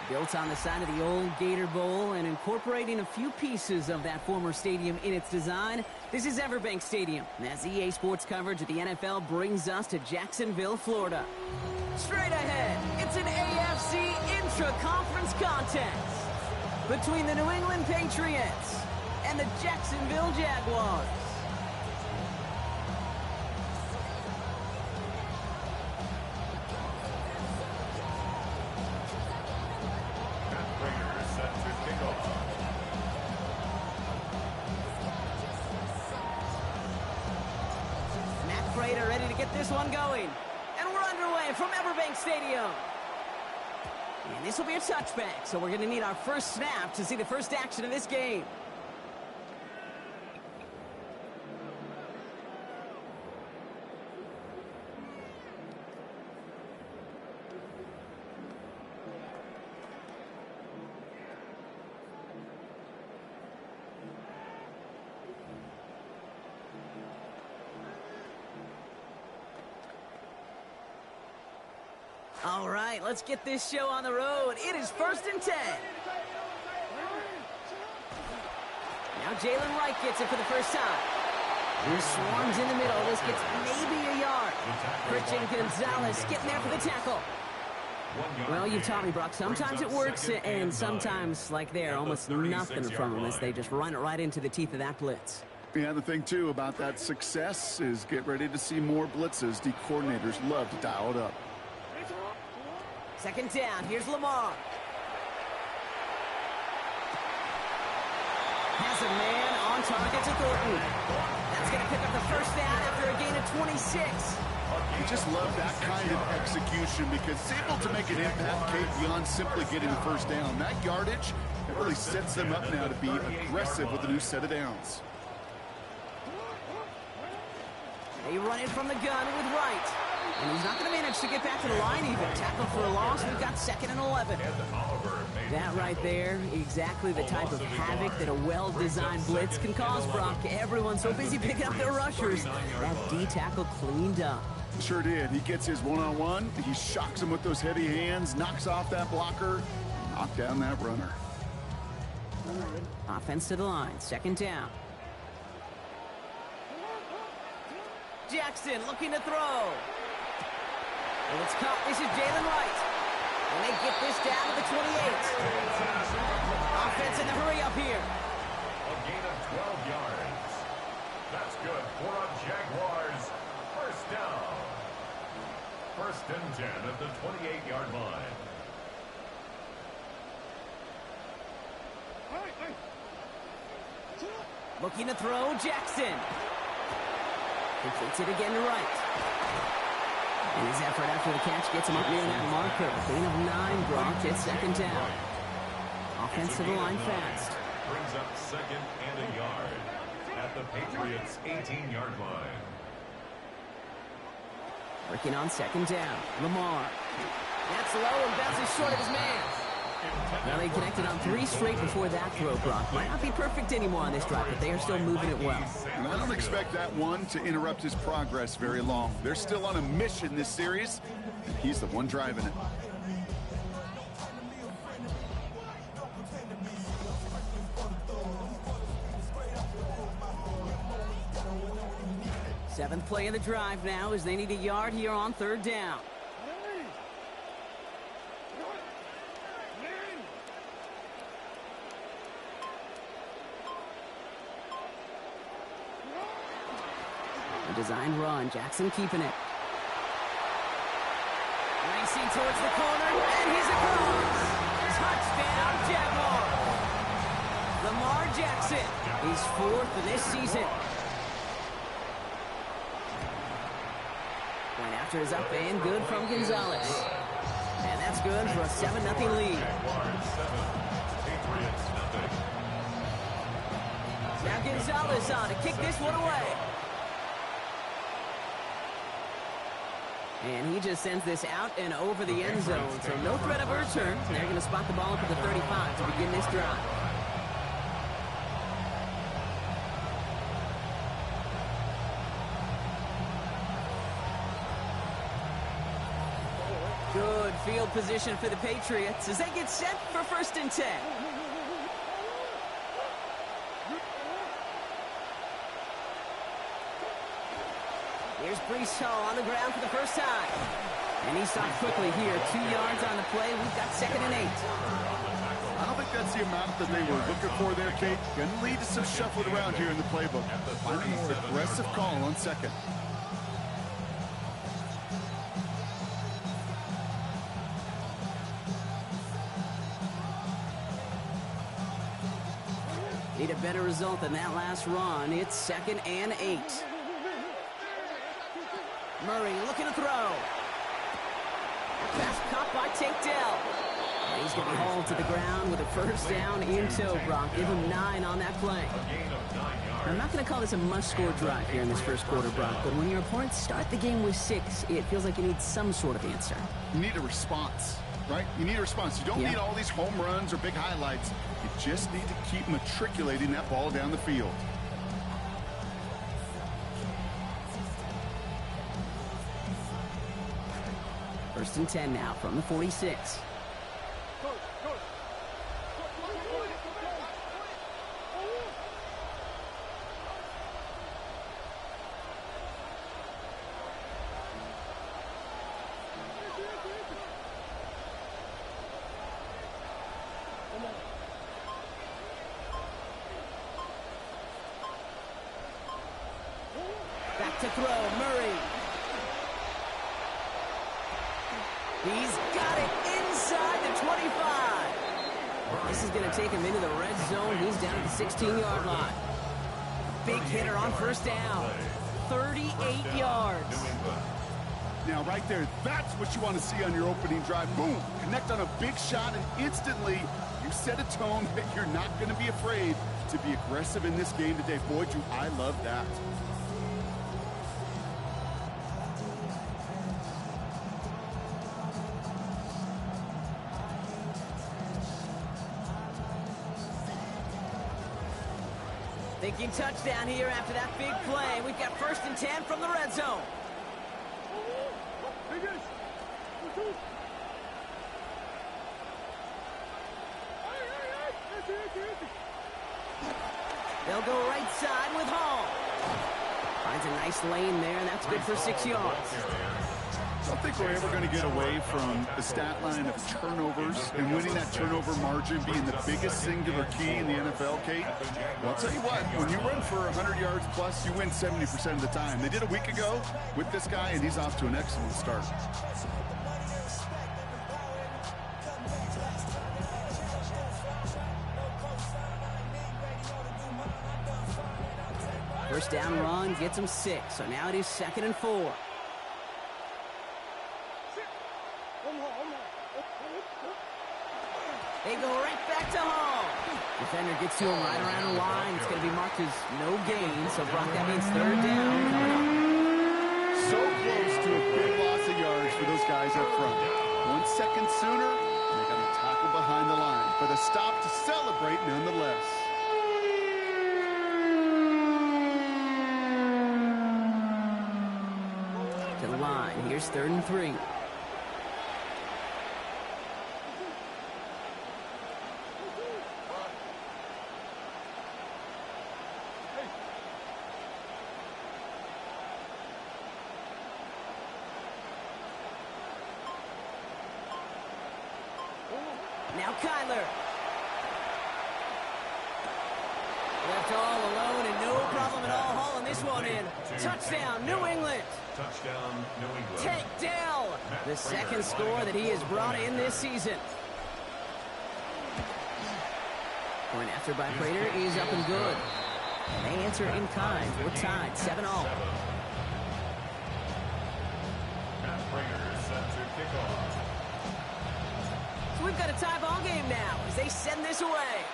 Built on the side of the old Gator Bowl and incorporating a few pieces of that former stadium in its design, this is Everbank Stadium, as EA Sports coverage of the NFL brings us to Jacksonville, Florida. Straight ahead, it's an AFC intra-conference contest between the New England Patriots and the Jacksonville Jaguars. Ready to get this one going. And we're underway from Everbank Stadium. And this will be a touchback, so we're going to need our first snap to see the first action of this game. All right, let's get this show on the road. It is 1st and 10. Now Jalen Wright gets it for the first time. Here's Swarms in the middle. This gets maybe a yard. Christian Gonzalez getting there for the tackle. Well, you've taught me, Brock. Sometimes it works, and sometimes, like there, almost nothing from them as they just run it right into the teeth of that blitz. Yeah, the thing, too, about that success is get ready to see more blitzes. The coordinators love to dial it up. 2nd down. Here's Lamar. Has a man on target to Thornton. That's going to pick up the first down after a gain of 26. You just love that kind of execution because it's able to make an impact, Kate, beyond simply getting the first down. That yardage, it really sets them up now to be aggressive with a new set of downs. They run it from the gun with Wright. And he's not going to manage to get back to the line even. Tackle for a loss. We've got 2nd and 11. That right there, exactly the type of havoc that a well-designed blitz can cause, Brock. Everyone's so busy picking up their rushers. That D tackle cleaned up. Sure did. He gets his one-on-one. He shocks him with those heavy hands, knocks off that blocker, knock down that runner. Offense to the line. 2nd down. Jackson looking to throw. And it's caught. This is Jalen Wright. And they get this down to the 28. Offense in the hurry up here. A gain of 12 yards. That's good for a Jaguars first down. 1st and 10 at the 28-yard line. Looking to throw, Jackson. Completes it again to Wright. And his effort after the catch gets him up near that marker. Gain of 9, Brock. It's 2nd down. Offense to the line fast. Brings up 2nd and a yard at the Patriots' 18-yard line. Working on 2nd down. Lamar. That's low and bounces short of his man. Now they connected on 3 straight before that throw, Brock. Might not be perfect anymore on this drive, but they are still moving it well. And I don't expect that one to interrupt his progress very long. They're still on a mission this series, and he's the one driving it. Seventh play of the drive now as they need a yard here on 3rd down. A designed run. Jackson keeping it. Racing towards the corner, and he's across. Touchdown, Jaguars. Lamar Jackson is 4th this season. Point after is up and good from Gonzalez. And that's good for a 7-0 lead. Now Gonzalez on to kick this one away. And he just sends this out and over the end zone. So no threat of a return. They're going to spot the ball up at the 35 to begin this drive. Good field position for the Patriots as they get set for 1st and 10. Here's Breece Hall on the ground for the first time. And he stopped quickly here. 2 yards on the play. We've got 2nd and 8. I don't think that's the amount that they were looking for there, Kate. Going to lead to some shuffling around here in the playbook. Find a more aggressive call on 2nd. Need a better result than that last run. It's 2nd and 8. Murray looking to throw. Pass caught by Tate Dell. And he's going to be hauled to the ground with a 1st down in tow, Brock. Give him 9 on that play. I'm not going to call this a must-score drive here in this 1st quarter, Brock, but when your opponents start the game with 6, it feels like you need some sort of answer. You need a response, right? You need a response. You don't need all these home runs or big highlights. You just need to keep matriculating that ball down the field. First and 10 now from the 46. Back to throw, Murray. He's got it inside the 25. This is going to take him into the red zone. He's down at the 16-yard line. Big hitter on 1st down. 38 yards. Now, right there, that's what you want to see on your opening drive. Boom! Connect on a big shot, and instantly you set a tone that you're not going to be afraid to be aggressive in this game today. Boy, do I love that. Thinking touchdown here after that big play. We've got 1st and 10 from the red zone. They'll go right side with Hall. Finds a nice lane there, and that's good for 6 yards. I don't think we're ever going to get away from the stat line of turnovers and winning that turnover margin being the biggest singular key in the NFL, Kate. Well, I'll tell you what, when you run for 100 yards plus, you win 70% of the time. They did a week ago with this guy, and he's off to an excellent start. First down run gets him 6, so now it is 2nd and 4. They go right back to Hall. Defender gets to him right around the line. It's going to be marked as no gain, so Brock, that means 3rd down coming up. So close to a big loss of yards for those guys up front. 1 second sooner, and they got to tackle behind the line. But a stop to celebrate nonetheless. To the line. Here's 3rd and 3. Now Kyler. Left all alone and no problem at all hauling this one in. Touchdown, New England. Touchdown, New England. Tate Dell, the 2nd score that he has brought in this season. Point after by Prater is up and good. And they answer in kind. We're tied, 7-all. Matt Prater set to kick off. So we've got a tie ball game now as they send this away.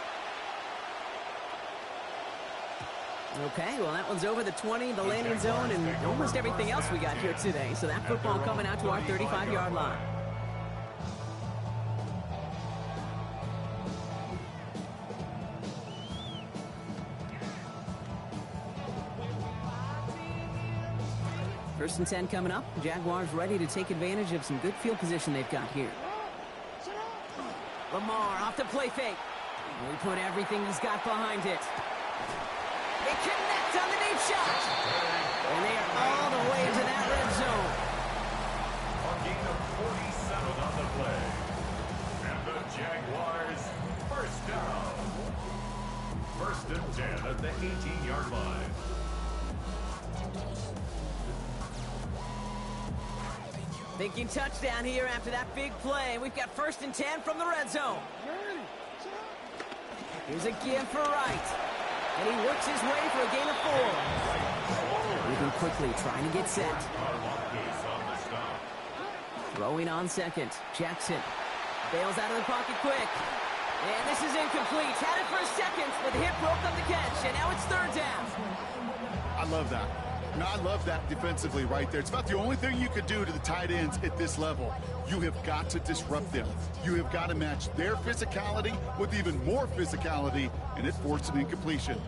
Okay, well, that one's over the 20, the landing zone, and almost everything else we got here today. So that football coming out to our 35-yard line. First and 10 coming up. Jaguars ready to take advantage of some good field position they've got here. Lamar off the play fake. We put everything he's got behind it. They connect on the deep shot. And they are all the way into that red zone. A gain of 47 on the play. And the Jaguars first down. First and 10 at the 18-yard line. Thinking touchdown here after that big play. We've got first and 10 from the red zone. Here's a give for Wright. And he works his way for a gain of 4. Moving quickly, trying to get set. Throwing on second. Jackson bails out of the pocket quick. And this is incomplete. Had it for a second, but the hit broke up the catch. And now it's third down. I love that. No, I love that defensively right there. It's about the only thing you could do to the tight ends at this level. You have got to disrupt them. You have got to match their physicality with even more physicality, and it forced an incompletion.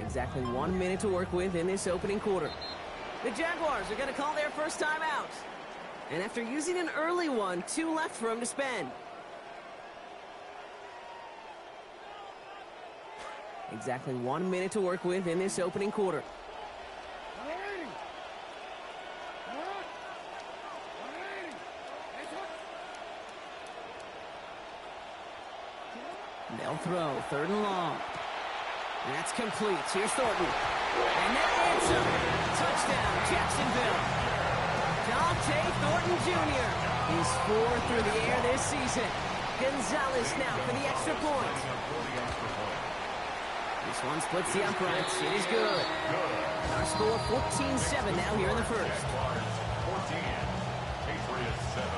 Exactly 1 minute to work with in this opening quarter. The Jaguars are going to call their first time out. And after using an early one, 2 left for them to spend. Exactly 1 minute to work with in this opening quarter. They'll throw third and long. That's complete. Here's Thornton. And that answer. Touchdown, Jacksonville. Dante Thornton Jr. is 4 through the air this season. Gonzalez now for the extra point. This one splits the uprights. It is good. Our score 14-7 now here in the first. 14. Patriots 7.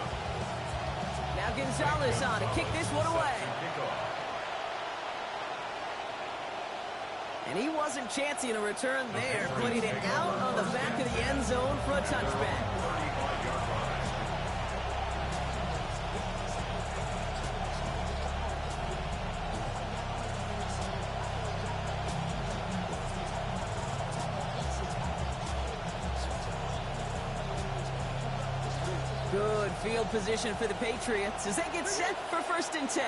Now Gonzalez on to kick this one away. And he wasn't chancing a return there, putting it out on the back of the end zone for a touchback. Good field position for the Patriots as they get set for first and 10.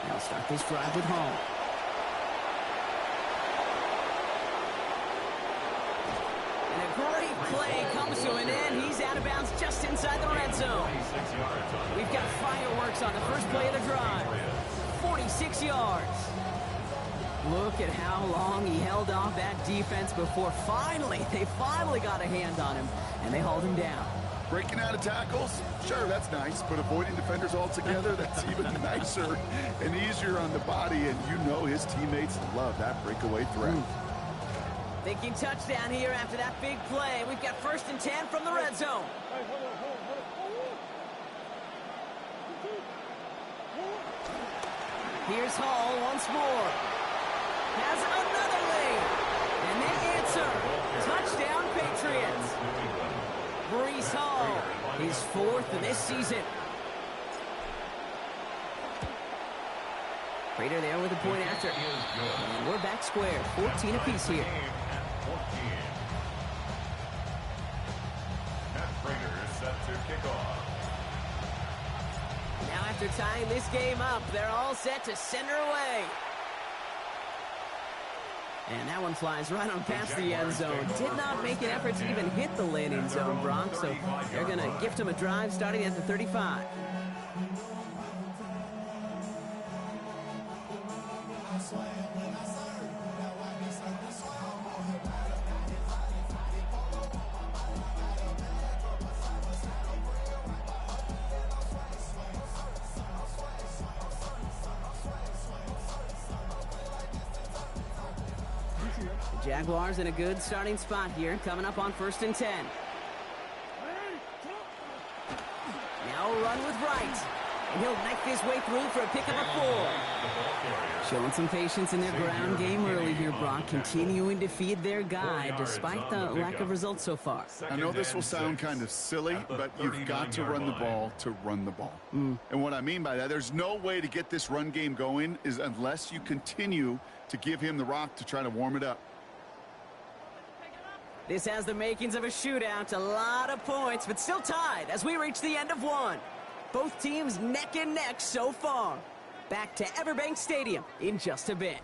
They'll start this drive with Hall. And a great play comes to an end. He's out of bounds just inside the red zone. We've got fireworks on the first play of the drive. 46 yards. Look at how long he held off that defense before they finally got a hand on him, and they hauled him down. Breaking out of tackles, sure, that's nice, but avoiding defenders altogether, that's even nicer and easier on the body, and you know his teammates love that breakaway threat. Thinking touchdown here after that big play. We've got first and 10 from the red zone. Here's Hall once more. Has another lead. And they answer. Touchdown, Patriots. Breece Hall, his 4th in this season. Prater there with a point after. And we're back square. 14 apiece here. Prater is set to kick off. Now after tying this game up, they're all set to send her away. And that one flies right on past the end zone. Did not make an effort to even hit the landing zone, Brock, so they're going to gift him a drive starting at the 35. Jaguars in a good starting spot here, coming up on first and 10. Now a run with Wright. And he'll knife his way through for a pickup of 4. Showing some patience in their ground game early here, Brock. Continuing to feed their guy despite the lack of results so far. I know this will sound kind of silly, but you've got to run the ball to run the ball. And what I mean by that, there's no way to get this run game going is unless you continue to give him the rock to try to warm it up. This has the makings of a shootout. A lot of points, but still tied as we reach the end of one. Both teams neck and neck so far. Back to Everbank Stadium in just a bit.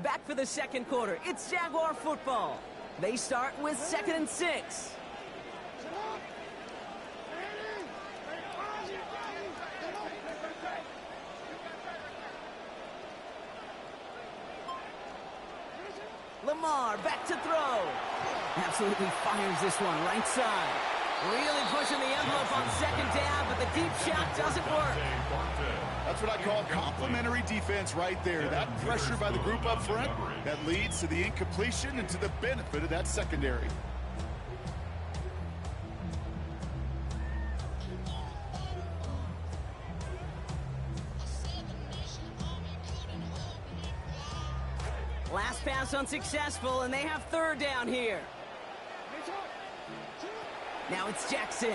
Back for the second quarter. It's Jaguar football. They start with 2nd and 6. Lamar back to throw. Absolutely fires this one right side. Really pushing the envelope on 2nd down, but the deep shot doesn't work. That's what I call complimentary defense right there. That pressure by the group up front, that leads to the incompletion and to the benefit of that secondary. Last pass unsuccessful, and they have 3rd down here. Now it's Jackson.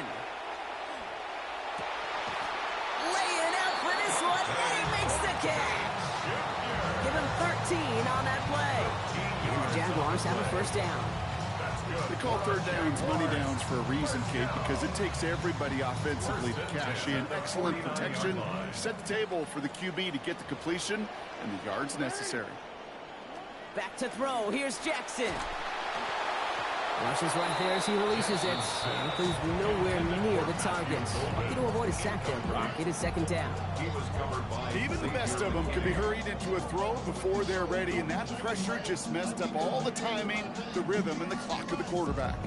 Laying out for this one, and he makes the catch. Give him 13 on that play. And the Jaguars have a 1st down. They call 3rd downs money downs for a reason, Kate, because it takes everybody offensively to cash in. Excellent protection, set the table for the QB to get the completion and the yards necessary. Back to throw. Here's Jackson. Rushes right there as he releases it. He's nowhere near the target. Lucky to avoid a sack there, Brock. It is 2nd down. Even the best of them could be hurried into a throw before they're ready, and that pressure just messed up all the timing, the rhythm, and the clock of the quarterback.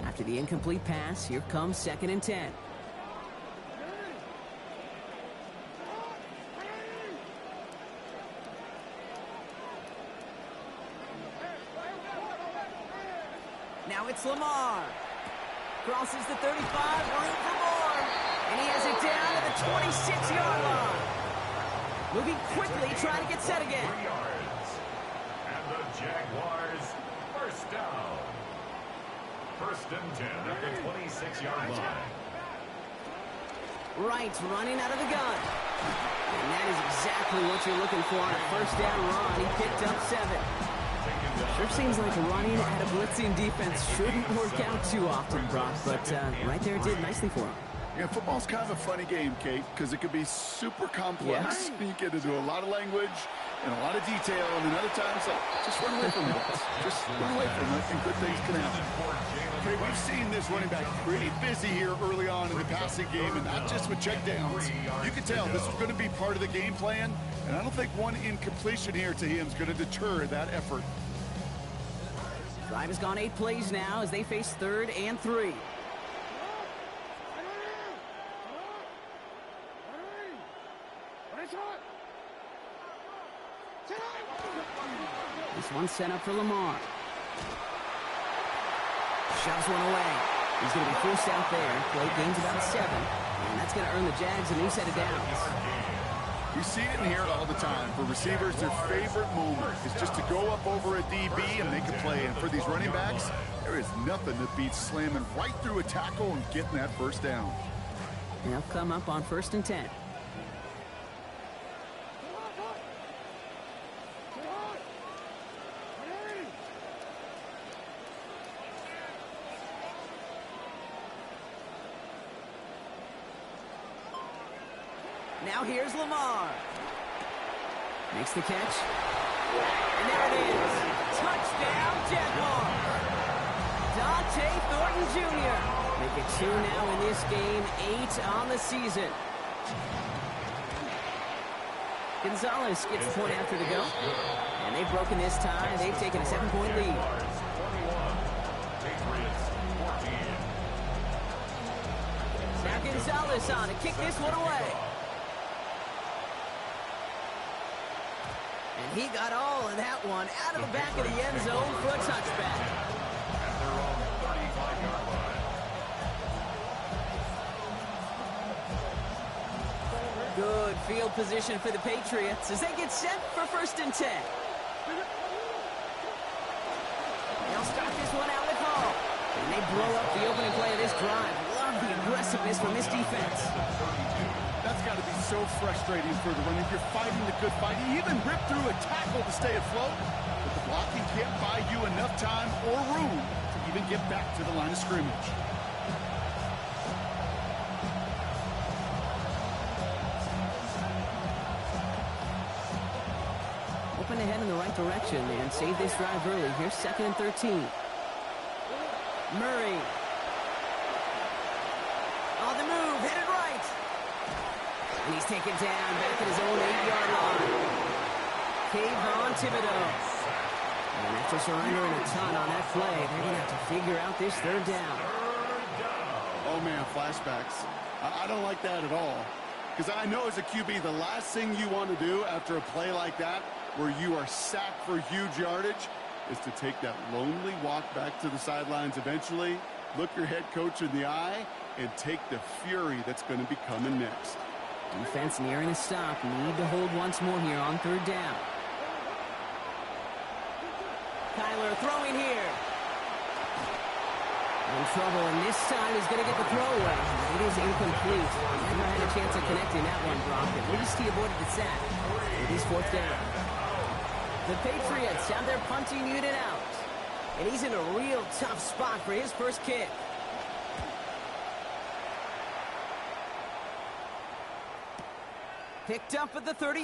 After the incomplete pass, here comes 2nd and 10. Now it's Lamar. Crosses the 35, room for more. And he has it down at the 26-yard line. Moving quickly, trying to get set again. 3 yards. And the Jaguars, 1st down. 1st and 10 at the 26-yard line. Right, running out of the gun. And that is exactly what you're looking for on a 1st down run. He picked up 7. Sure seems like running at a blitzing defense shouldn't work out too often, Brock, but right there it did nicely for him. Yeah, football's kind of a funny game, Kate, because it could be super complex. You get into a lot of language and a lot of detail, and then other times, like, just run away from it. Just run away from it, and good things can happen. Okay, we've seen this running back pretty busy here early on in the passing game, and not just with checkdowns. You can tell this was going to be part of the game plan, and I don't think one incompletion here to him is going to deter that effort. Drive has gone 8 plays now as they face 3rd and 3. This one's set up for Lamar. Shoves one away. He's going to be forced out there. Play gains about 7. And that's going to earn the Jags a new set of downs. You see it and hear it all the time. For receivers, their favorite moment is just to go up over a DB and make a play. And for these running backs, there is nothing that beats slamming right through a tackle and getting that 1st down. They'll come up on 1st and 10. Now here's Lamar. Makes the catch. And there it is. Touchdown, Jaguars. Dante Thornton Jr. Make it 2 now in this game, 8 on the season. Gonzalez gets the point after to go. And they've broken this tie. They've taken a 7-point lead. Gonzalez on to kick this one away. And he got all of that one out of the back of the end zone for a touchback. And they're on the 35-yard line. Good field position for the Patriots as they get set for 1st and 10. They'll start this one out with Hall. And they blow up the opening play of this drive. Love the aggressiveness from this defense. That's got to be so frustrating for the runner. You're fighting the good fight. You even rip through a tackle to stay afloat. But the blocking can't buy you enough time or room to even get back to the line of scrimmage. Open ahead in the right direction and save this drive early. Here's 2nd and 13. Murray. On the move, headed right. And he's taken down back at his own 8-yard line. Kayvon Thibodeau. And after surrendering a ton on that play, they're going to have to figure out this 3rd down. Oh, man, flashbacks. I don't like that at all. Because I know as a QB, the last thing you want to do after a play like that, where you are sacked for huge yardage, is to take that lonely walk back to the sidelines eventually, look your head coach in the eye, and take the fury that's going to be coming next. Defense nearing a stop. Need to hold once more here on 3rd down. Kyler throwing here. In trouble, and this time he's going to get the throw away. It is incomplete. Never had a chance of connecting that one, Brock. At least he avoided the sack. It is 4th down. The Patriots have their punting unit out. And he's in a real tough spot for his first kick. Picked up at the 38.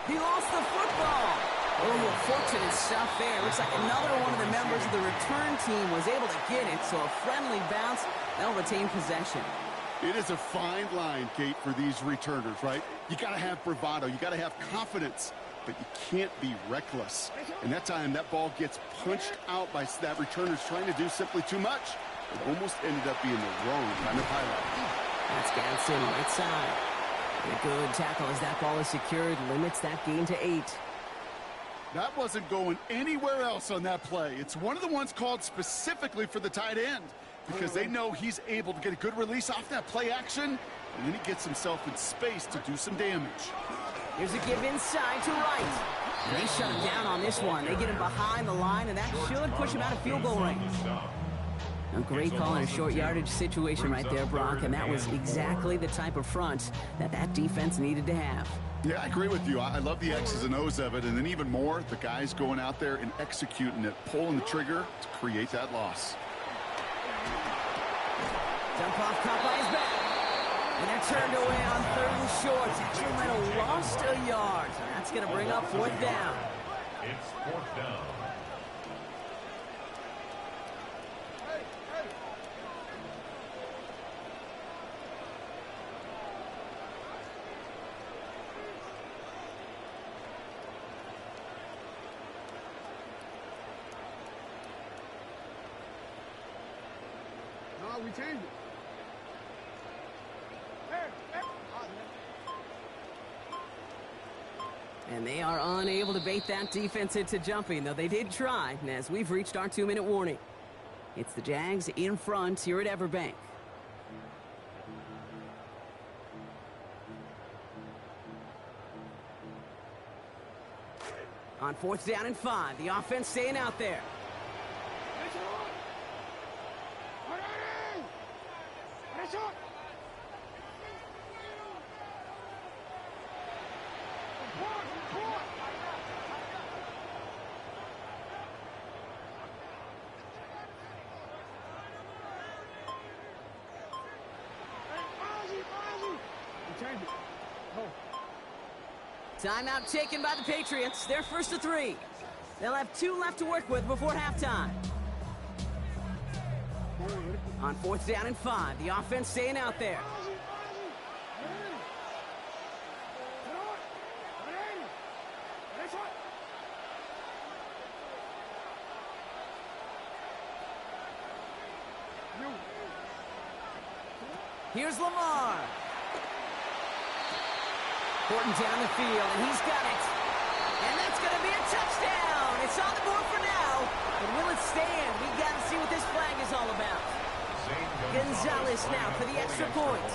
He lost the football. Oh, fortunate stuff there. Looks like another one of the members of the return team was able to get it, so a friendly bounce. They'll retain possession. It is a fine line, Kate, for these returners, right? You got to have bravado. You got to have confidence, but you can't be reckless. And that time, that ball gets punched out by that returner's trying to do simply too much. It almost ended up being the wrong kind of highlight. That's Gadsden, right side. And a good tackle as that ball is secured, limits that gain to 8. That wasn't going anywhere else on that play. It's one of the ones called specifically for the tight end because they know he's able to get a good release off that play action, and then he gets himself in space to do some damage. Here's a give inside to right. And they shut him down on this one. They get him behind the line, and that should push him out of field goal range. A great call in a short yardage situation right there, Brock, and that was exactly the type of front that that defense needed to have. Yeah, I agree with you. I love the X's and O's of it, and then even more, the guys going out there and executing it, pulling the trigger to create that loss. Dump off caught by his back. And they're turned away on 3rd and short. Actually might have lost a yard. So that's going to bring up 4th down. It's 4th down. No, we changed it. And they are unable to bait that defense into jumping, though they did try, and as we've reached our 2-minute warning. It's the Jags in front here at Everbank. On 4th down and 5, the offense staying out there. Timeout taken by the Patriots. They're 1st and 3. They'll have 2 left to work with before halftime. On 4th down and 5, the offense staying out there. Here's Lamar. Horton down the field, and he's got it. And that's going to be a touchdown. It's on the board for now. But will it stand? We got to see what this flag is all about. Gonzalez now for the extra point.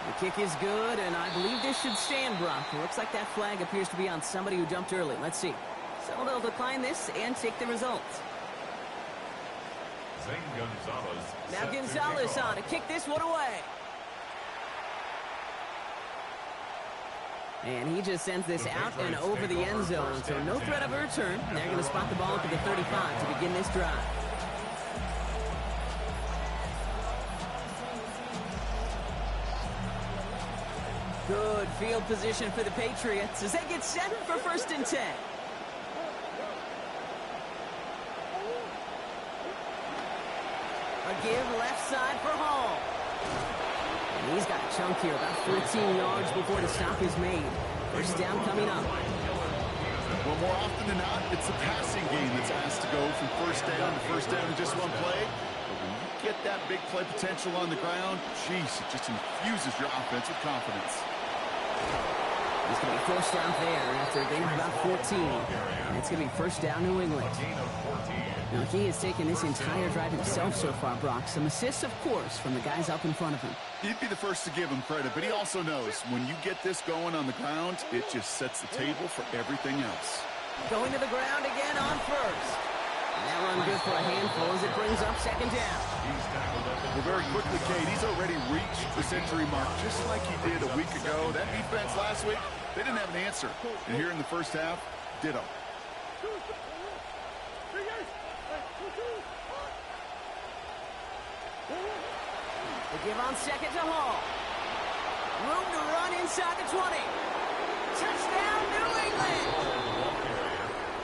The kick is good, and I believe this should stand, Brock. It looks like that flag appears to be on somebody who jumped early. Let's see. So they'll decline this and take the results. Now Gonzalez on to kick this one away. And he just sends this out and over the end zone, so no threat of a return. They're going to spot the ball up at the 35 to begin this drive. Good field position for the Patriots as they get set for 1st and 10. A give left side for Hall. And he's got a chunk here, about 14 yards before the stop is made. First down coming up. Well, more often than not, it's the passing game that's asked to go from first down in just one play. But when you get that big play potential on the ground, geez, it just infuses your offense with confidence. He's going to be forced out there after a gain of about 14. And it's going to be first down New England. Now, he has taken this entire drive himself so far, Brock. Some assists, of course, from the guys up in front of him. He'd be the first to give him credit, but he also knows when you get this going on the ground, it just sets the table for everything else. Going to the ground again on first. And that run good for a handful as it brings up 2nd down. Well, very quickly, Kate, he's already reached the century mark, just like he did a week ago. That defense last week, they didn't have an answer. And here in the first half, ditto. The give on 2nd to Hall. Room to run inside the 20. Touchdown, New England!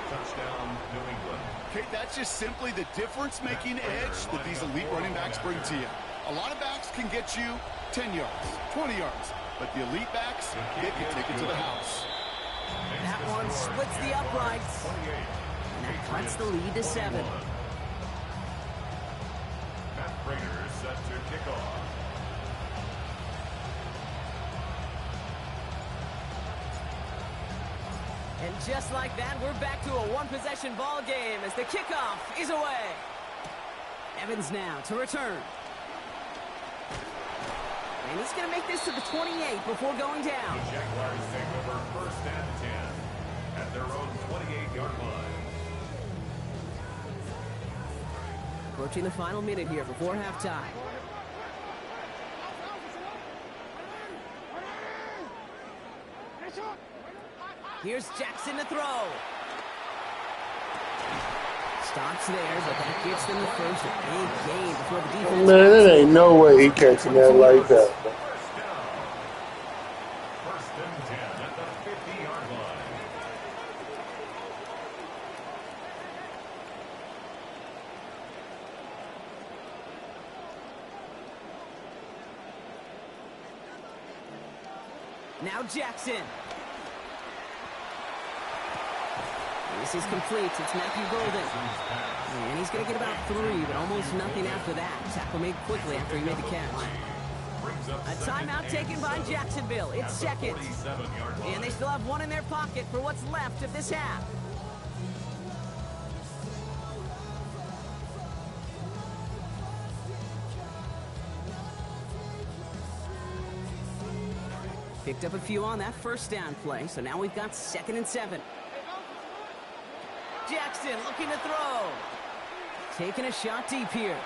Touchdown, New England. Kate, that's just simply the difference-making edge that these elite running backs bring to you. A lot of backs can get you 10 yards, 20 yards, but the elite backs, they can take it to the house. That one splits the uprights. And that cuts the lead to 7. Matt Prater set to kick off. And just like that, we're back to a one-possession ball game as the kickoff is away. Evans now to return. And he's going to make this to the 28 before going down. The Jaguars take over 1st and 10 at their own 28-yard line. Approaching the final minute here before halftime. Here's Jackson to throw. Stops there, but that gets them the first. A big gain before the defense. Man, there ain't no way he catching that like that. First and 10 at the 50-yard line. Now Jackson. This is complete. It's Matthew Golden. And he's going to get about 3, but almost nothing after that. Tackle made quickly after he made the catch. A timeout taken by Jacksonville. It's 2nd. And they still have 1 in their pocket for what's left of this half. Picked up a few on that first down play, so now we've got 2nd and 7. Jackson looking to throw. Taking a shot deep here.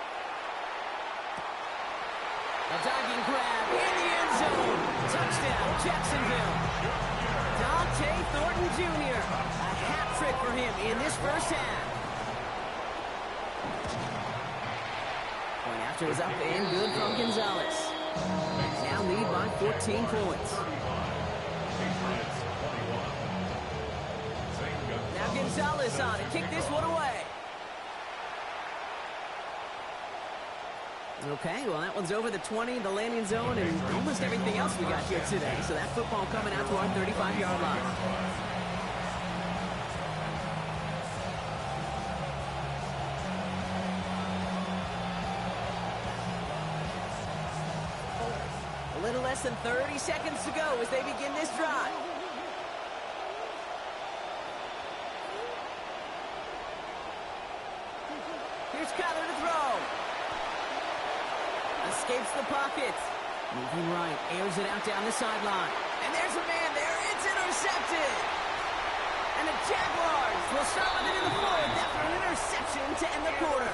A diving grab in the end zone. Touchdown, Jacksonville. Dante Thornton Jr. A hat trick for him in this first half. Point after is up and good from Gonzalez. Now lead by 14 points. Now Gonzalez on to kick this one away. Okay, well that one's over the 20, the landing zone, and almost everything else we got here today. So that football coming out to our 35-yard line. little less than 30 seconds to go as they begin this drive. Here's Kyler to throw. Escapes the pocket. Moving right, airs it out down the sideline. And there's a man there. It's intercepted. And the Jaguars will start with it in the fourth after an interception to end the quarter.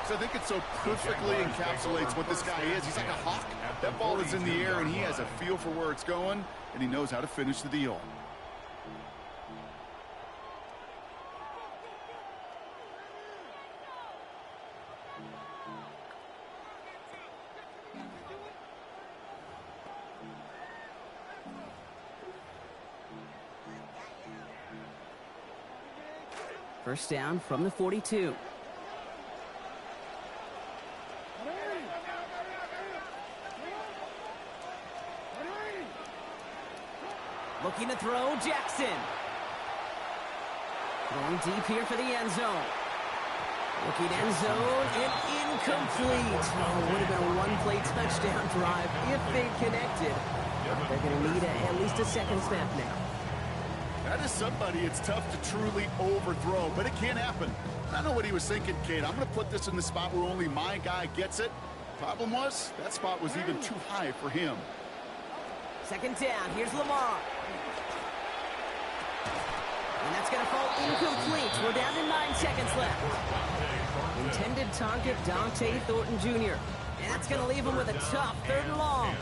So I think it so perfectly encapsulates what this guy is. He's like a hawk. That ball is in the air, and he has a feel for where it's going, and he knows how to finish the deal. First down from the 42. Looking to throw, Jackson. Going deep here for the end zone. Looking end zone and incomplete. Oh, would have been a one-play touchdown drive if they connected. They're going to need at least a second snap now. That is somebody it's tough to truly overthrow, but it can happen. I know what he was thinking, kid. I'm going to put this in the spot where only my guy gets it. Problem was, that spot was even too high for him. Second down, here's Lamar. And that's going to fall incomplete. We're down to 9 seconds left. Intended target, Dante Thornton Jr. And that's going to leave him with a tough 3rd and long.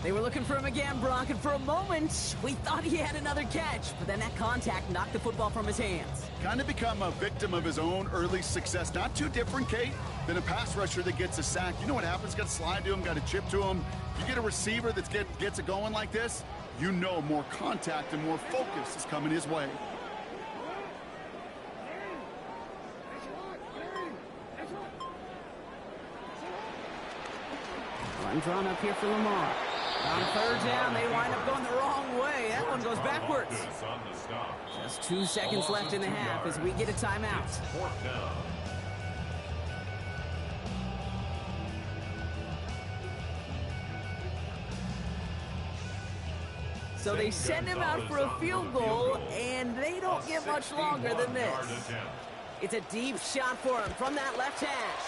They were looking for him again, Brock, and for a moment, we thought he had another catch. But then that contact knocked the football from his hands. Kind of become a victim of his own early success. Not too different, Kate, than a pass rusher that gets a sack. You know what happens? Got to slide to him, got to chip to him. You get a receiver that gets it going like this, you know more contact and more focus is coming his way. Run drawn up here for Lamar. On 3rd down, they wind up going the wrong way. That one goes backwards. Just 2 seconds left in the half as we get a timeout. 4th down. So they send him out for a field goal, and they don't get much longer than this. It's a deep shot for him from that left hash.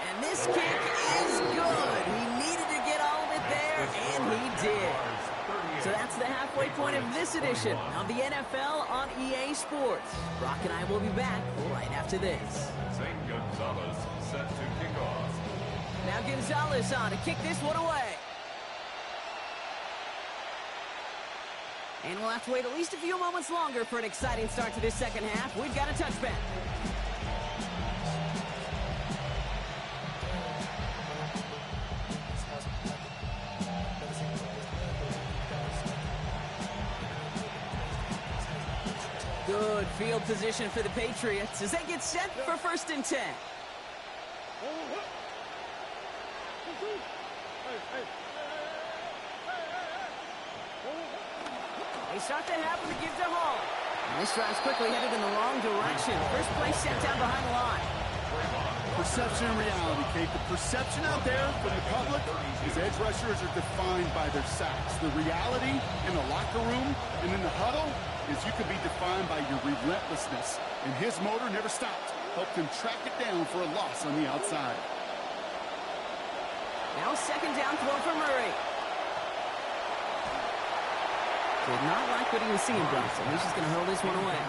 And this kick is good. He needed to get all of it there, and he did. So that's the halfway point of this edition of the NFL on EA Sports. Brock and I will be back right after this. St. Gonzalez set to kick off. Now Gonzalez on to kick this one away. And we'll have to wait at least a few moments longer for an exciting start to this second half. We've got a touchback. Good field position for the Patriots as they get set for 1st and 10. They start the half with a give to Hall. And this drive's quickly headed in the wrong direction. First play sent down behind the line. Perception and reality, Kate. The perception out there from the public is edge rushers are defined by their sacks. The reality in the locker room and in the huddle is you can be defined by your relentlessness. And his motor never stopped. Helped him track it down for a loss on the outside. Now 2nd down throw for Murray. Did not like what he was seeing, Bronson. He's just going to hurl this one away.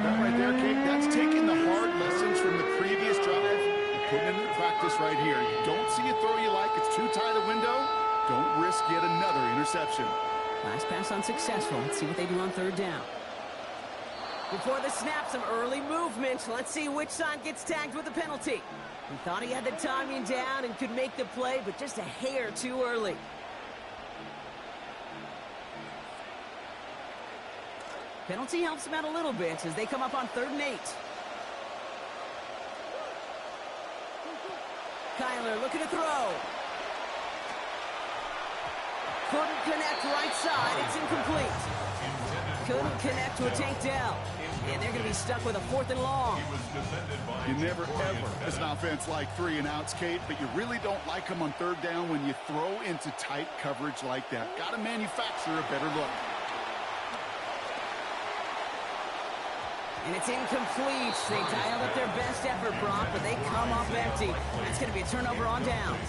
That right there, Kate, that's taking the hard lessons from the previous drive and putting it into practice right here. You don't see a throw you like, it's too tight a window. Don't risk yet another interception. Last pass unsuccessful. Let's see what they do on 3rd down. Before the snap, some early movement. Let's see which side gets tagged with a penalty. He thought he had the timing down and could make the play, but just a hair too early. Penalty helps them out a little bit as they come up on 3rd and 8. Kyler looking to throw. Couldn't connect right side. It's incomplete. Couldn't connect to a takedown. And they're going to be stuck with a 4th and long. You never, ever, as an offense, like 3 and outs, Kate, but you really don't like them on 3rd down when you throw into tight coverage like that. Got to manufacture a better look. And it's incomplete. They dialed up their best effort, Brock, but they come up empty. That's going to be a turnover on downs.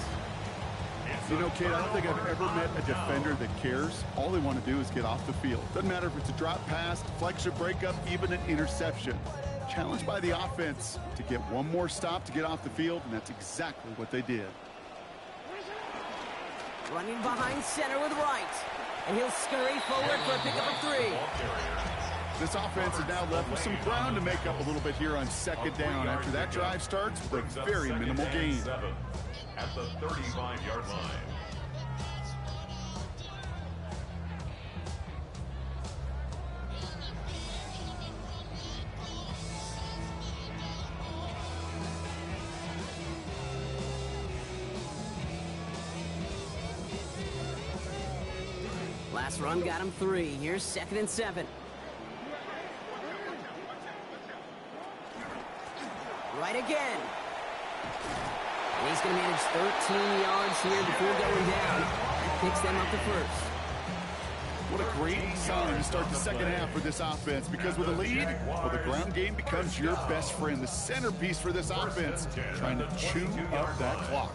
You know, Kate, I don't think I've ever met a defender that cares. All they want to do is get off the field. Doesn't matter if it's a drop pass, deflection, breakup, even an interception. Challenged by the offense to get one more stop to get off the field, and that's exactly what they did. Running behind center with Wright. And he'll scurry forward for a pickup of 3. This offense is now left with some ground to make up a little bit here on 2nd down after that drive starts with a very minimal gain. At the 35-yard line. Last run got him 3. Here's 2nd and 7. Right again. And he's going to manage 13 yards here before going down. That picks them up to 1st. What a great sign to start the 2nd half for this offense, because with a lead, well, the ground game becomes your best friend, the centerpiece for this offense, trying to chew up that clock.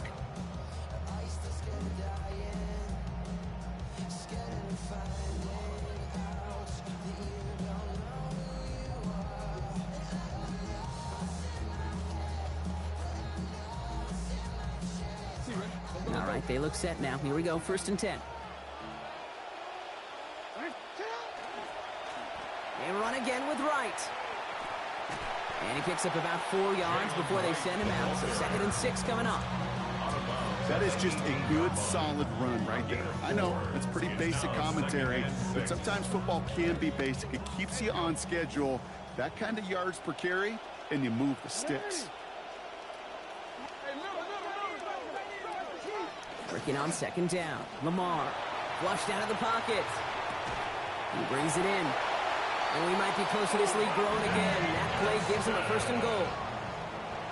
All right, they look set now. Here we go, 1st and 10. They run again with Wright. And he picks up about 4 yards before they send him out. So 2nd and 6 coming up. That is just a good, solid run right there. I know, it's pretty basic commentary, but sometimes football can be basic. It keeps you on schedule, that kind of yards per carry, and you move the sticks. Working on 2nd down. Lamar flushed out of the pocket. He brings it in. And we might be close to this lead growing again. That play gives him a 1st and goal.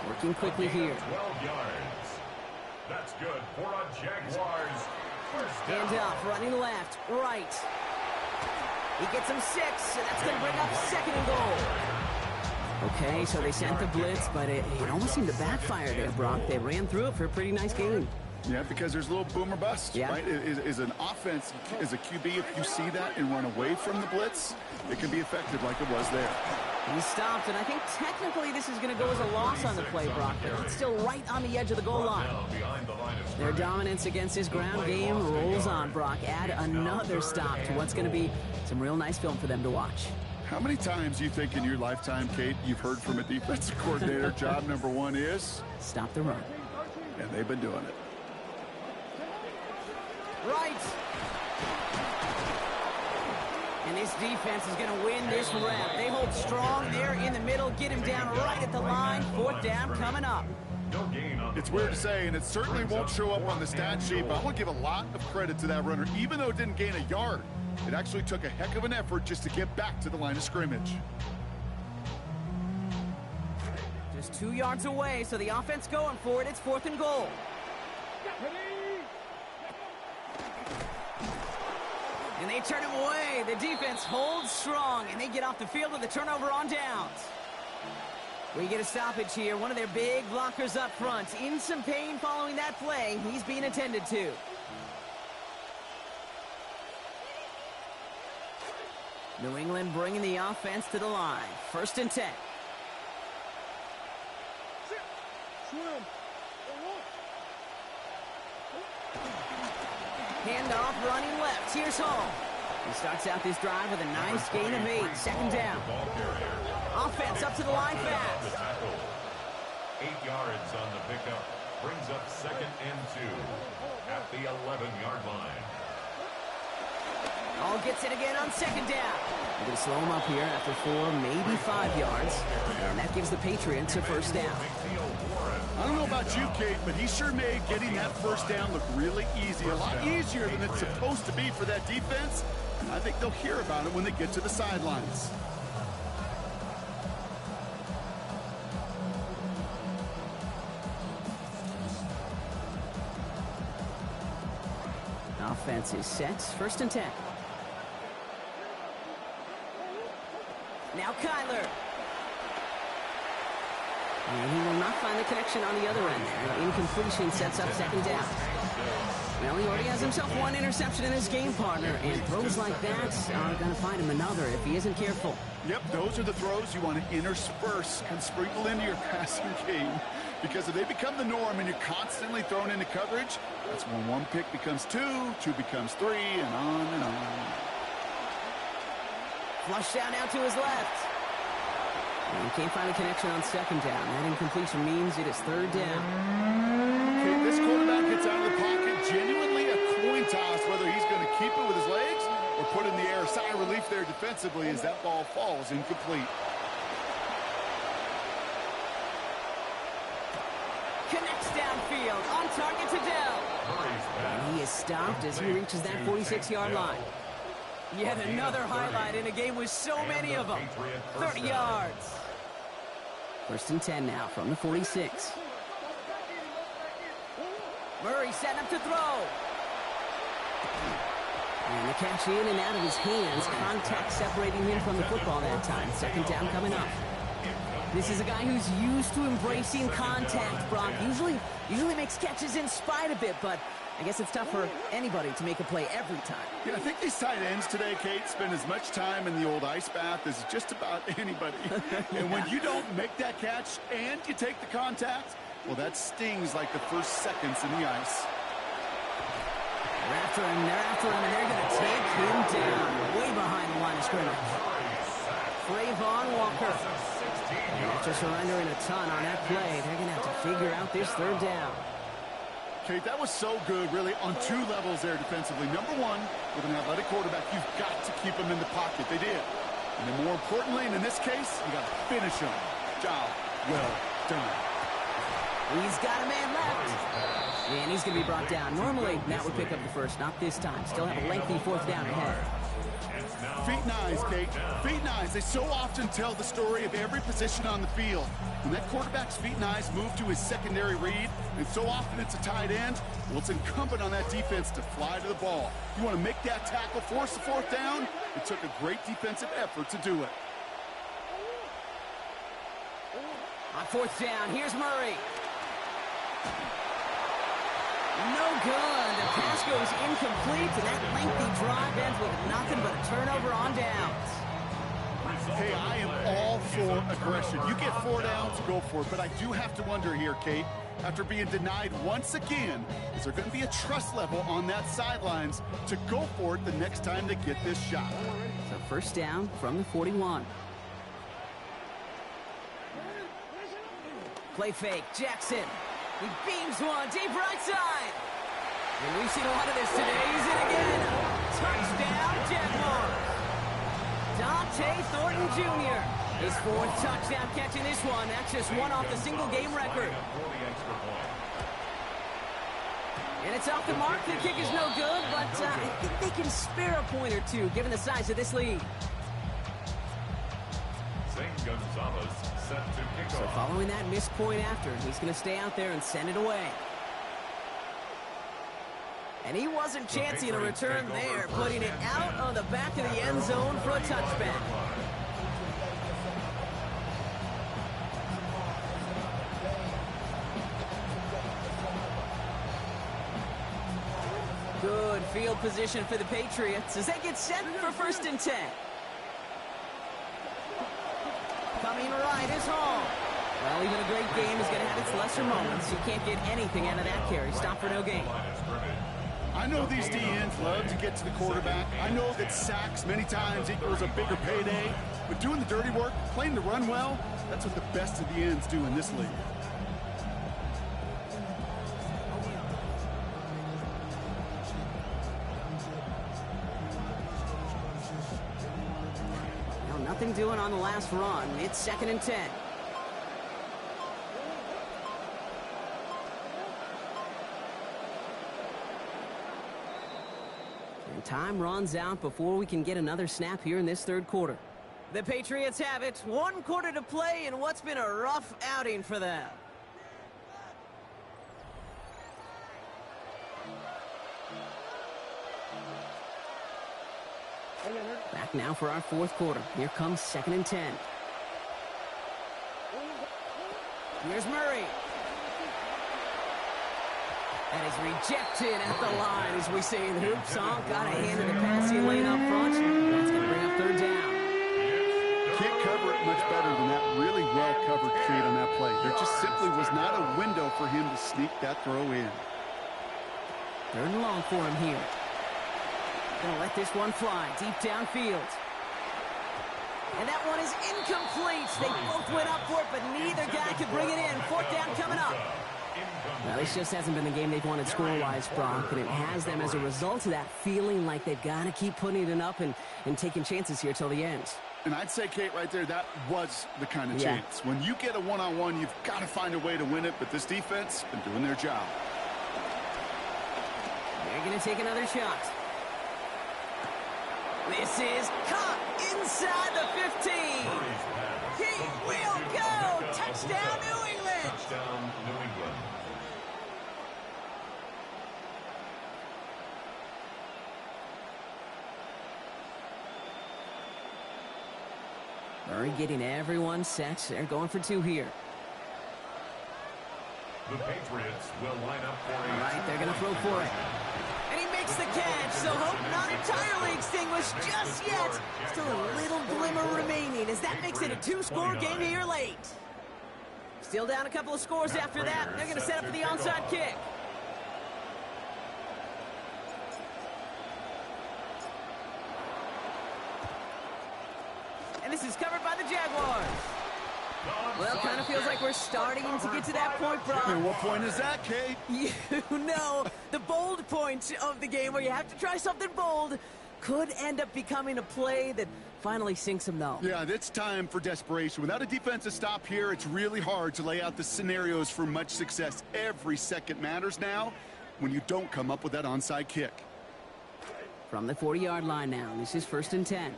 Working quickly here. 12 yards. That's good for a Jaguars 1st down. Hand off, running left, right. He gets him 6, and that's going to bring up 2nd and goal. Okay, so they sent the blitz, but it almost seemed to backfire there, Brock. They ran through it for a pretty nice gain. Yeah, because there's a little boom or bust, right? Is an offense, as a QB, if you see that and run away from the blitz, it can be effective like it was there. He stopped, and I think technically this is going to go as a loss on the play, Brock, but it's still right on the edge of the goal line. Their dominance against his ground game rolls on, Brock. Add another stop to what's going to be some real nice film for them to watch. How many times do you think in your lifetime, Kate, you've heard from a defensive coordinator, job number 1 is? Stop the run. And they've been doing it. Right. And this defense is going to win this rep. They hold strong there in the middle, get him down right at the line. 4th down coming up. It's weird to say, and it certainly won't show up on the stat sheet, but I want to give a lot of credit to that runner. Even though it didn't gain a yard, it actually took a heck of an effort just to get back to the line of scrimmage. Just 2 yards away, so the offense going for it. It's 4th and goal. And they turn him away. The defense holds strong, and they get off the field with a turnover on downs. We get a stoppage here. One of their big blockers up front. In some pain following that play. He's being attended to. New England bringing the offense to the line. 1st and 10. Handoff running left. Here's Hall. He starts out this drive with a nice gain of 8. 2nd down. Offense up to the line fast. 8 yards on the pickup. Brings up 2nd and 2 at the 11-yard line. Hall gets it again on 2nd down. They're going to slow him up here after 4, maybe 5 yards. And that gives the Patriots a 1st down. I don't know about you, Kate, but he sure made getting that 1st down look really easy. A lot easier than it's supposed to be for that defense. And I think they'll hear about it when they get to the sidelines. Offense is set. 1st and 10. Now Kyler. And he will not find the connection on the other end there. Incompletion sets up 2nd down. Well, he already has himself 1 interception in his game, partner, and throws like that are going to find him another if he isn't careful. Yep, those are the throws you want to intersperse and sprinkle into your passing game, because if they become the norm and you're constantly thrown into coverage, that's when 1 pick becomes 2, 2 becomes 3, and on and on. Flush down now to his left. And he can't find a connection on 2nd down. That incompletion means it is 3rd down. Okay, this quarterback gets out of the pocket, genuinely a coin toss whether he's going to keep it with his legs or put it in the air. Sigh of relief there defensively as that ball falls incomplete. Connects downfield, on target to Dell. And he is stopped as he reaches that 46-yard line. Yet another highlight in a game with so many of them. 30 yards. 1st and 10 now from the 46. Murray setting up to throw. And the catch in and out of his hands. Contact separating him from the football that time. 2nd down coming up. This is a guy who's used to embracing contact, Brock. Usually makes catches in spite of it, but I guess it's tough for anybody to make a play every time. Yeah, I think these tight ends today, Kate, spend as much time in the old ice bath as just about anybody. And when you don't make that catch and you take the contact, well, that stings like the first seconds in the ice. They're after him, and they're going to take him down way behind the line of scrimmage. Trayvon Walker. And after surrendering a ton on that play, they're going to have to figure out this 3rd down. Kate, that was so good, really, on 2 levels there defensively. Number 1, with an athletic quarterback, you've got to keep him in the pocket. They did. And then more importantly, and in this case, you got to finish him. Job well done. He's got a man left. And he's going to be brought down. Normally, that would pick up the first. Not this time. Still have a lengthy 4th down ahead. Feet and eyes, Kate. Feet and eyes. They so often tell the story of every position on the field. When that quarterback's feet and eyes move to his secondary read, and so often it's a tight end, well, it's incumbent on that defense to fly to the ball. You want to make that tackle, force the 4th down? It took a great defensive effort to do it. On 4th down, here's Murray. No good. The pass goes incomplete, and that lengthy drive ends with nothing but a turnover on downs. Hey, I am all for aggression. You get 4 downs, go for it. But I do have to wonder here, Kate, after being denied once again, is there going to be a trust level on that sidelines to go for it the next time they get this shot? So 1st down from the 41. Play fake, Jackson. He beams one deep right side. And we've seen a lot of this today. He's in again. Touchdown, Jaguars. Dante Thornton Jr. His 4th touchdown catch in this one. That's just 1 off the single game record. And it's off the mark. The kick is no good, but I think they can spare a point or 2 given the size of this lead. So following that missed point after, he's going to stay out there and send it away. And he wasn't chancing a return there, putting it out on the back of the end zone for a touchback. Good field position for the Patriots as they get set for 1st and 10. Coming right is Hall. Well, even a great game is going to have its lesser moments. You can't get anything out of that carry. Stop for no gain. I know these DNs love to get to the quarterback. I know that sacks many times equals a bigger payday. But doing the dirty work, playing the run well, that's what the best of the ends do in this league. Nothing doing on the last run. It's 2nd and 10. And time runs out before we can get another snap here in this 3rd quarter. The Patriots have it. 1 quarter to play in what's been a rough outing for them. Back now for our fourth quarter. Here comes 2nd and 10. Here's Murray. That is rejected at the line, as we say in hoops. Got a hand in the passing lane up front. That's going to bring up 3rd down. Can't cover it much better than that really well-covered kid on that play. There just simply was not a window for him to sneak that throw in. 3rd and long for him here. Gonna let this one fly deep downfield. And that one is incomplete. They both went up for it, but neither guy could bring it in. 4th down coming up. Well, this just hasn't been the game they've wanted score-wise, Brock, and it has them as a result of that feeling like they've got to keep putting it up and taking chances here till the end. And I'd say, Kate, right there, that was the kind of chance. When you get a one-on-one, you've got to find a way to win it, but this defense has been doing their job. They're going to take another shot. This is caught inside the 15. He will go. Touchdown, New England. Touchdown, New England. Murray getting everyone set. They're going for 2 here. The Patriots will line up for All right, they're going to throw for it. And he makes the catch, so hope not entirely extinguished just yet. Still a little glimmer remaining as that makes it a 2-score game here late. Still down a couple of scores after that. They're going to set up for the onside kick. And this is covered by the Jaguars. Well, kind of feels like we're starting to get to that point, Brock. And what point is that, Kate? You know, the bold point of the game where you have to try something bold could end up becoming a play that finally sinks them, though. Yeah, it's time for desperation. Without a defensive stop here, it's really hard to lay out the scenarios for much success. Every second matters now when you don't come up with that onside kick. From the 40-yard line now, this is 1st and 10.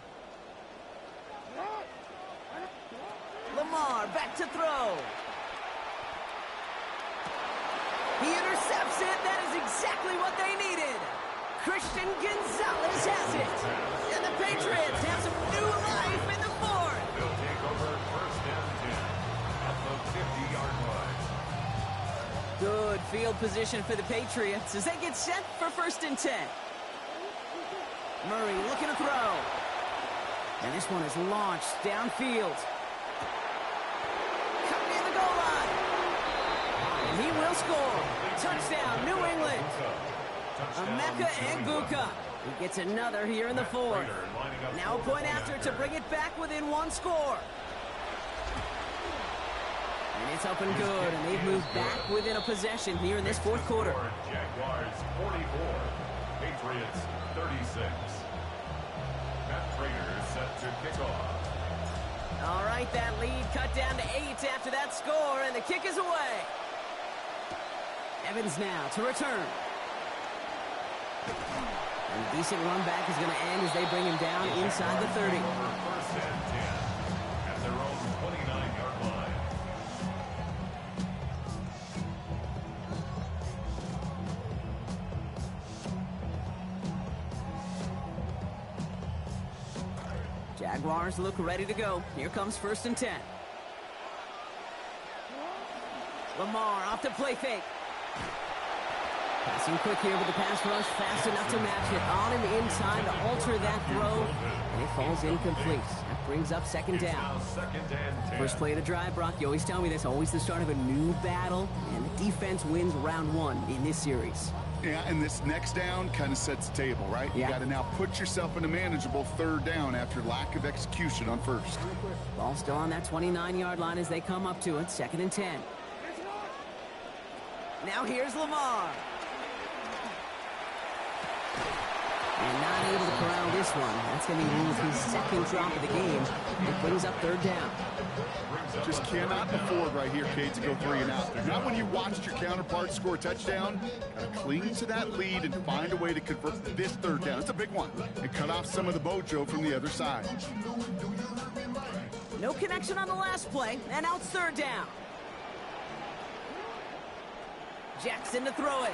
Lamar back to throw. He intercepts it. That is exactly what they needed. Christian Gonzalez has it. And the Patriots have some new life in the 4th. They'll take over 1st and 10 at the 50-yard line. Good field position for the Patriots as they get set for 1st and 10. Murray looking to throw. And this one is launched downfield. He will score. Touchdown, New England. Emeka Egbuka. He gets another here in the 4th. Now a point after to bring it back within 1 score. And it's up and good, and they've moved back within a possession here in this 4th quarter. Jaguars 44, Patriots 36. Matt Prater set to kick off. All right, that lead cut down to 8 after that score, and the kick is away. Evans now to return. And a decent run back is going to end as they bring him down inside the 30. 1st and 10 at their own 29-yard line. Jaguars look ready to go. Here comes 1st and 10. Lamar off the play fake. Passing quick here with the pass rush, fast enough to match it. On him in time to alter that throw, and it falls incomplete. That brings up 2nd down. 2nd and 10. First play of the drive, Brock. You always tell me this, always the start of a new battle, and the defense wins round 1 in this series. Yeah, and this next down kind of sets the table, right? Yeah. You got to now put yourself in a manageable 3rd down after lack of execution on 1st. Ball still on that 29-yard line as they come up to it. 2nd and 10. Now here's Lamar. And not able to corral this one. That's going to be his 2nd drop of the game. It brings up 3rd down. Just cannot afford right here, Kate, to go 3 and out. Not when you watched your counterpart score a touchdown. Got to cling to that lead and find a way to convert this 3rd down. It's a big one. And cut off some of the mojo from the other side. No connection on the last play, and now it's 3rd down. Jackson to throw it.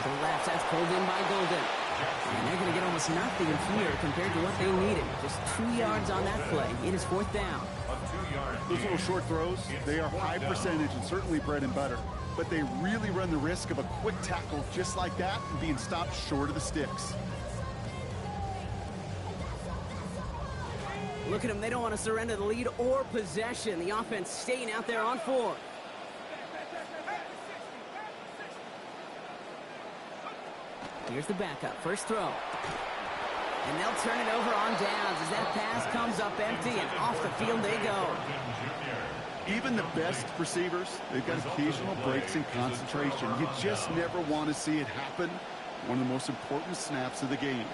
To the left, that's pulled in by Golden. And they're going to get almost nothing here compared to what they needed. Just 2 yards on that play. It is fourth down. Those little short throws, they are high percentage and certainly bread and butter. But they really run the risk of a quick tackle just like that and being stopped short of the sticks. Look at them. They don't want to surrender the lead or possession. The offense staying out there on 4. Here's the backup. First throw. And they'll turn it over on downs as that pass comes up empty and off the field they go. Even the best receivers, they've got occasional breaks in concentration. You just never want to see it happen. One of the most important snaps of the game.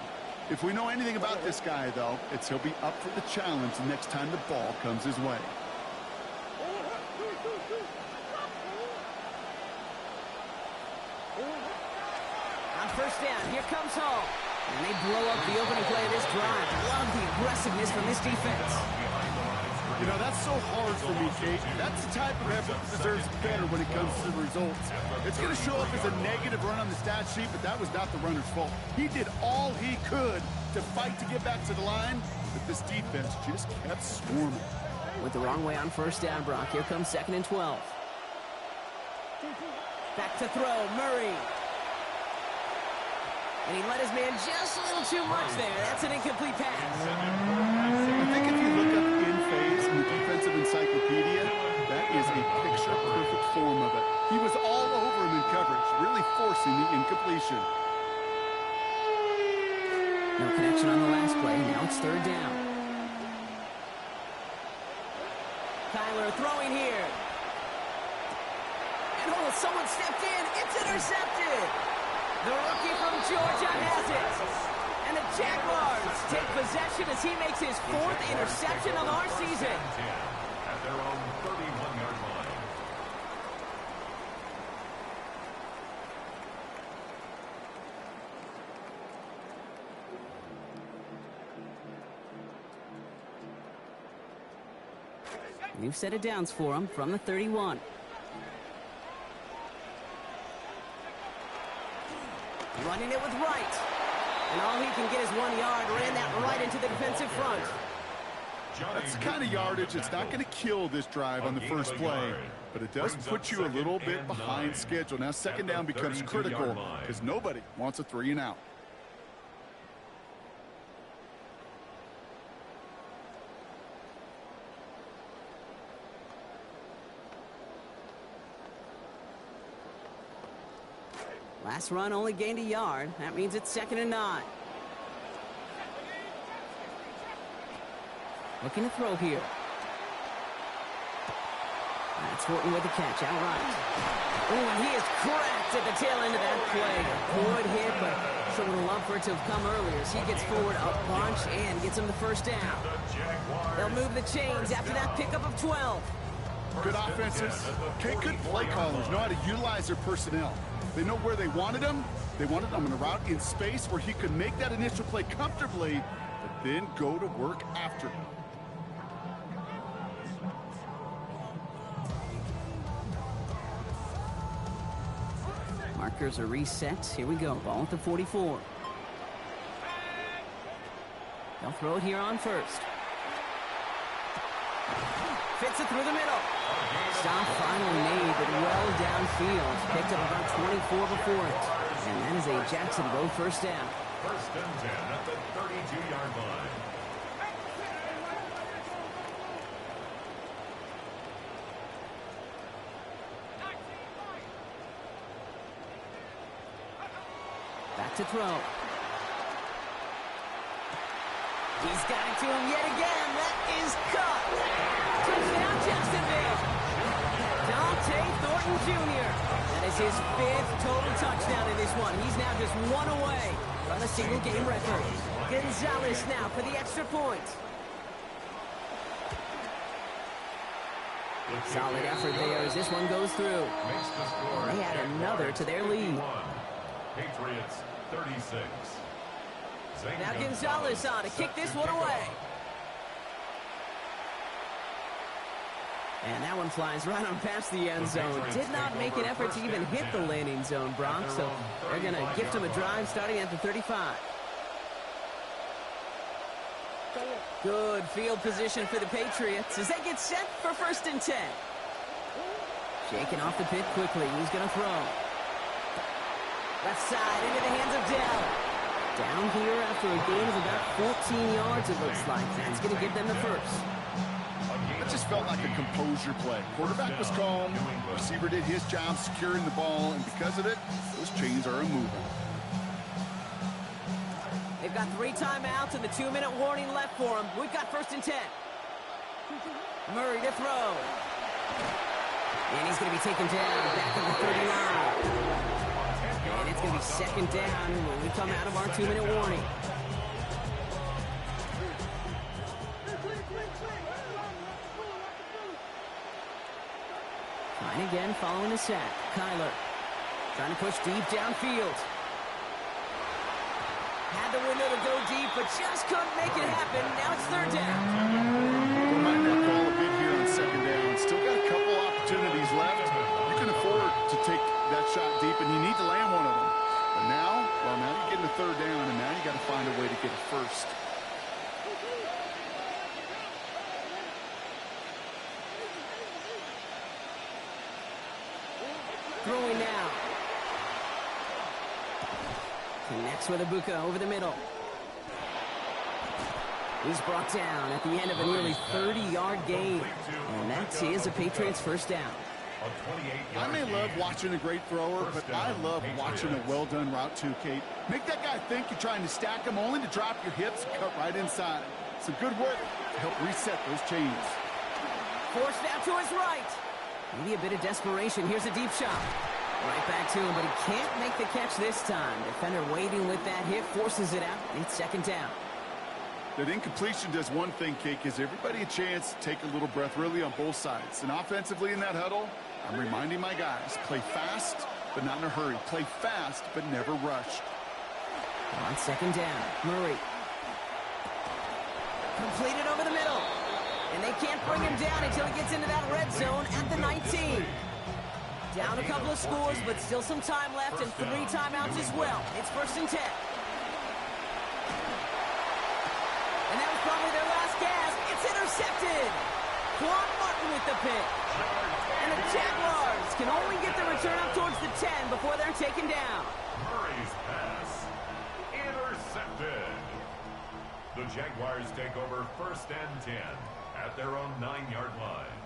If we know anything about this guy, though, it's he'll be up for the challenge the next time the ball comes his way. On first down, here comes Hall. And they blow up the opening play of this drive. Love the aggressiveness from this defense. You know, that's so hard for me, Kate. That's the type of effort that deserves better when it comes to the results. It's going to show up as a negative run on the stat sheet, but that was not the runner's fault. He did all he could to fight to get back to the line, but this defense just kept swarming. With the wrong way on first down, Brock. Here comes 2nd and 12. Back to throw, Murray. And he let his man just a little too much there. That's an incomplete pass. I think if you look up in phase in the defensive encyclopedia, that is a picture-perfect form of it. He was all over him in coverage, really forcing the incompletion. No connection on the last play. Now it's third down. Kyler throwing here. And oh, someone stepped in. It's intercepted. The rookie from Georgia has it. And the Jaguars take possession as he makes his 4th interception of our season. At their own 31-yard line. New set of downs for him from the 31. Running it with Wright. And all he can get is 1 yard. Ran that right into the defensive front. That's the kind of yardage that's not going to kill this drive on the first play, but it does put you a little bit behind schedule. Now second down becomes critical because nobody wants a 3 and out. Last run only gained a yard. That means it's 2nd and 9. Looking to throw here. That's Horton with the catch outright. Oh, and he is cracked at the tail end of that play. Good hit, but sure would have loved for it to have come earlier as he gets forward a bunch and gets him the first down. They'll move the chains after that pickup of 12. Good offenses. Good play callers know how to utilize their personnel. They know where they wanted him. They wanted him on a route in space where he could make that initial play comfortably, but then go to work after him. Markers are reset. Here we go. Ball at the 44. They'll throw it here on first. Fits it through the middle. Stop finally made, but well downfield. Picked up about 24 before it. And that is a Jacksonville first down. 1st and 10 at the 32-yard line. Back to throw. He's got it to him yet again. That is cut. Touchdown, Jacksonville. Dante Thornton Jr. That is his 5th total touchdown in this one. He's now just 1 away from a single-game record. Gonzalez now for the extra point. Solid effort there as this one goes through. They add another to their lead. Patriots 36. Now Gonzalez on to kick this one away. And that one flies right on past the end zone. Did not make an effort to even hit the landing zone, Brock. So they're going to gift him a drive starting at the 35. Good field position for the Patriots as they get set for 1st and 10. Shaking off the pit quickly. He's going to throw. Left side into the hands of Dell. Down here after a gain of about 14 yards, it looks like. That's going to give them the first. It just felt like a composure play. Quarterback was calm. Receiver did his job securing the ball, and because of it, those chains are moving. They've got 3 timeouts and the 2-minute warning left for them. We've got 1st and 10. Murray to throw. And he's going to be taken down back at the 39. And it's going to be 2nd down when we come out of our 2-minute warning. Trying again following the sack. Kyler trying to push deep downfield. Had the window to go deep, but just couldn't make it happen. Now it's 3rd down. Well, might not call a big here on 2nd down. Still got a couple opportunities left. You can afford to take that shot deep, and you need to land one of them. But now, well, now you're getting the 3rd down, and now you got to find a way to get it first. Throwing now. Connects with Ibuka over the middle. He's brought down at the end of a nearly 30-yard gain. And that is a Patriots 1st down. I may love watching a great thrower, but I love watching a well-done route too, Kate. Make that guy think you're trying to stack him only to drop your hips and cut right inside. Some good work to help reset those chains. Forced out to his right. Maybe a bit of desperation. Here's a deep shot. Right back to him, but he can't make the catch this time. Defender waiting with that hit, forces it out. It's 2nd down. That incompletion does one thing, Kate, gives everybody a chance to take a little breath really on both sides. And offensively in that huddle, I'm reminding my guys, play fast, but not in a hurry. Play fast, but never rush. On 2nd down, Murray. Completed over the middle. And they can't bring him down until he gets into that red zone at the 19. Down a couple of scores, but still some time left and 3 timeouts as well. It's 1st and 10. And that was probably their last gasp. It's intercepted. Quan Martin with the pick. And the Jaguars can only get the return up towards the 10 before they're taken down. Murray's pass intercepted. The Jaguars take over 1st and 10 at their own 9-yard line.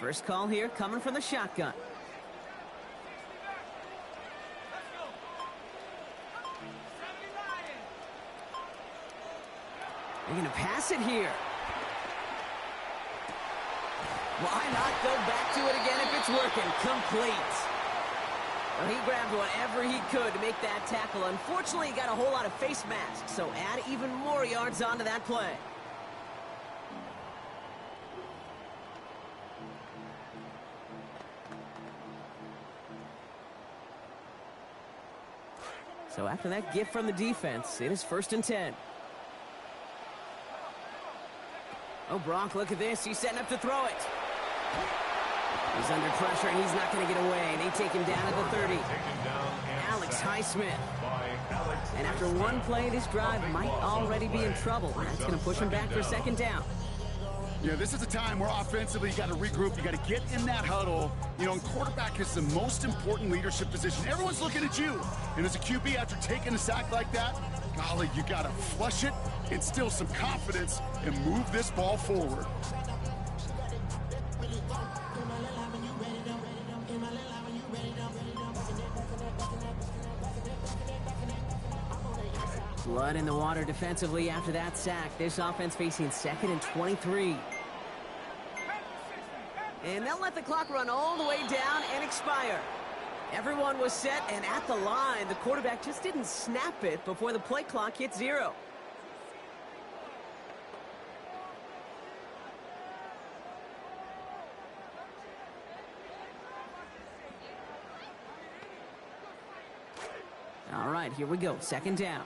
First call here coming from the shotgun. They're going to pass it here. Why not go back to it again if it's working? Complete. Well, he grabbed whatever he could to make that tackle. Unfortunately, he got a whole lot of face masks, so add even more yards onto that play. So after that gift from the defense, it is 1st and 10. Oh, Brock, look at this. He's setting up to throw it. He's under pressure, and he's not going to get away. They take him down at the 30. Alex Highsmith. And after one play, this drive might already be in trouble. That's going to push him back for 2nd down. Yeah, this is a time where offensively you got to regroup. You got to get in that huddle. You know, and quarterback is the most important leadership position. Everyone's looking at you. And as a QB, after taking a sack like that, golly, you got to flush it, instill some confidence, and move this ball forward. Blood in the water defensively after that sack. This offense facing 2nd and 23. And they'll let the clock run all the way down and expire. Everyone was set and at the line. The quarterback just didn't snap it before the play clock hit 0. All right, here we go. Second down.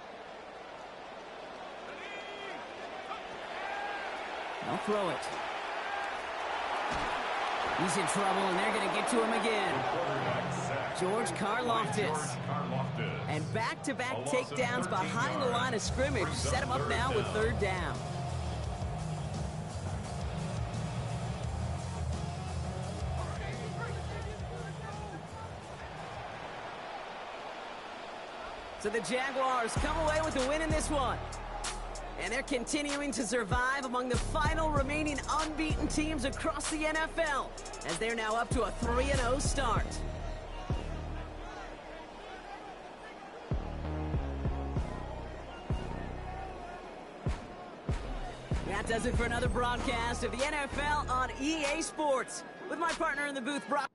They'll throw it. He's in trouble, and they're going to get to him again. George Karlaftis. And back-to-back takedowns behind the line of scrimmage. Set him up now with third down. So the Jaguars come away with the win in this one. And they're continuing to survive among the final remaining unbeaten teams across the NFL, as they're now up to a 3-0 start. That does it for another broadcast of the NFL on EA Sports. With my partner in the booth, Brock.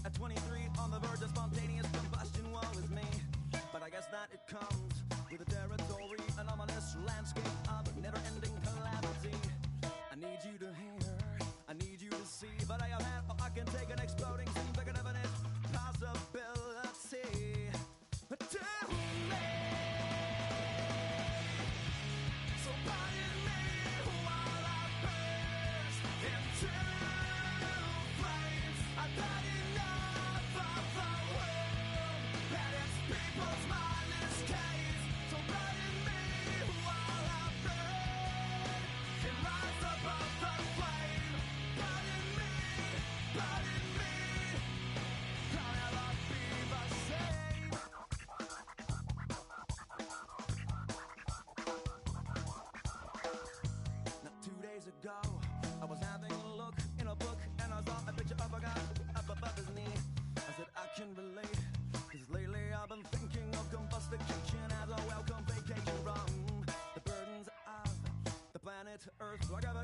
At 23, on the verge of spontaneous combustion, woe is me. But I guess that it comes with the territory, an ominous landscape of never-ending calamity. I need you to hear, I need you to see, but I have had, or I can take an exploding scene bigger than its possibility. To me, so pardon me while I burst into flames. I've had enough of the world and its people's mindless case. So pardon me while I burn and rise above the flame. Pardon me, I'll never be the same. Now 2 days ago, I was having a look in a book and I saw a picture of a guy up above his knee. I said I can relate, cause lately I've been thinking of combustication as a welcome vacation from the burdens of the planet Earth. So I got